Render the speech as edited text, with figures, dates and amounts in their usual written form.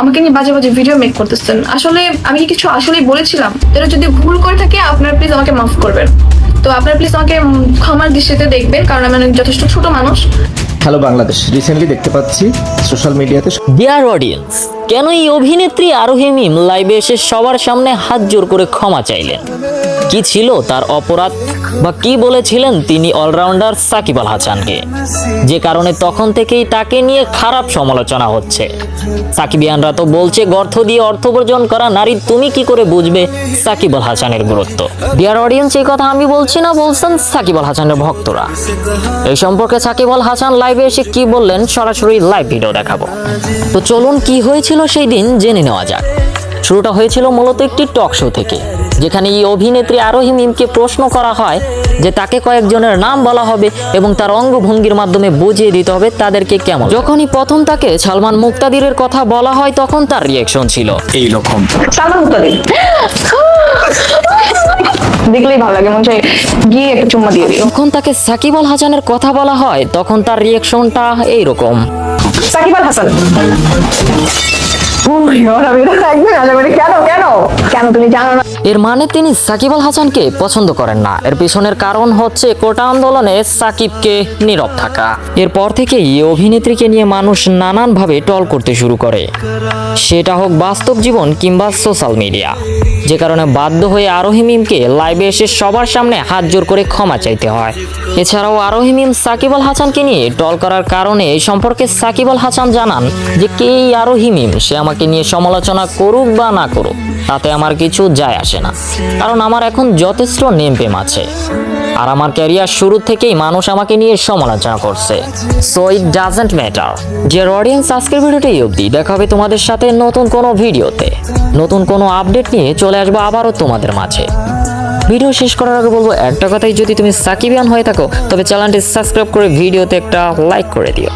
আমাকে নিয়ে বাজে বাজে ভিডিও মেক করতেছেন। আসলে আমি কি কিছু আসলেই বলেছিলাম? এটা যদি ভুল করে থাকে আপনারা প্লিজ আমাকে মাফ করবেন। তো আপনারা প্লিজ আমাকে ক্ষমার দৃষ্টিতে দেখবেন, কারণ আমি যথেষ্ট ছোট মানুষ। হ্যালো বাংলাদেশ, রিসেন্টলি দেখতে পাচ্ছি সোশ্যাল মিডিয়াতে ডিয়ার অডিয়েন্স, কেন এই অভিনেত্রী আরোহী মিম লাইভে এসে সবার সামনে হাত জোর করে ক্ষমা চাইলেন? কি ছিল তার অপরাধ, বা কি বলেছিলেন তিনি অলরাউন্ডার সাকিব আল হাসানকে, যে কারণে তখন থেকেই তাকে নিয়ে খারাপ সমালোচনা হচ্ছে? সাকিবিয়ানরা তো বলছে, গর্ত দিয়ে অর্থোপার্জন করা নারী তুমি কি করে বুঝবে সাকিব আল হাসানের গুরুত্ব? ডিয়ার অডিয়েন্স, এই কথা আমি বলছি না, বলছেন সাকিব আল হাসানের ভক্তরা। এই সম্পর্কে সাকিব আল হাসান লাইভে এসে কি বললেন সরাসরি লাইভ ভিডিও দেখাবো। তো চলুন কি হয়েছিল সেই দিন জেনে নেওয়া যাক। শুরুটা হয়েছিল মূলত একটি টক শো থেকে, যেখানে এই অভিনেত্রী আরোহী মিমকে প্রশ্ন করা হয় যে তাকে কয়েকজনের নাম বলা হবে এবং তার অঙ্গভঙ্গির মাধ্যমে বুঝিয়ে দিতে হবে তাদেরকে কেমন। যখনই প্রথম তাকে সালমান মুক্তাদিরের কথা বলা হয় তখন তার রিয়েকশন ছিল এইরকম। সালমান মুক্তাদির দেখলেই ভালো লাগে, মনে হয় গিয়ে একটা চুম্মা দিয়ে দিও। যখন তাকে সাকিব আল হাসানের কথা বলা হয় তখন তার রিয়েকশনটা এইরকম। সাকিব আল হাসান, কেন তুমি জানো না? এর মানে তিনি সাকিব আল হাসানকে পছন্দ করেন না। এর পিছনের কারণ হচ্ছে কোটা আন্দোলনে সাকিবকে নীরব থাকা। এরপর থেকেই এই অভিনেত্রীকে নিয়ে মানুষ নানানভাবে টল করতে শুরু করে, সেটা হোক বাস্তব জীবন কিংবা সোশ্যাল মিডিয়া, যে কারণে বাধ্য হয়ে আরোহী মিমকে লাইভে এসে সবার সামনে হাত জোর করে ক্ষমা চাইতে হয়। এছাড়াও আরোহী মিম সাকিব আল হাসানকে নিয়ে টল করার কারণে এই সম্পর্কে সাকিব আল হাসান জানান যে কে এই আরোহী মিম, সে আমাকে নিয়ে সমালোচনা করুক বা না করুক তাতে আমার কিছু যায় আসে না, কারণ আমার এখন যথেষ্ট নেম ফেম আছে আর আমার ক্যারিয়ার শুরু থেকেই মানুষ আমাকে নিয়ে সমালোচনা করছে, so it doesn't matter. Dear audience, আজকের ভিডিওটা এই অবধি। দেখা হবে তোমাদের সাথে নতুন কোনো ভিডিওতে, নতুন কোনো আপডেট নিয়ে চলে আসবো আবারও তোমাদের মাঝে। ভিডিও শেষ করার আগে বলবো একটা কথাই, যদি তুমি সাকিবিয়ান হয়ে থাকো তবে চ্যানেলটি সাবস্ক্রাইব করে ভিডিওতে একটা লাইক করে দিও।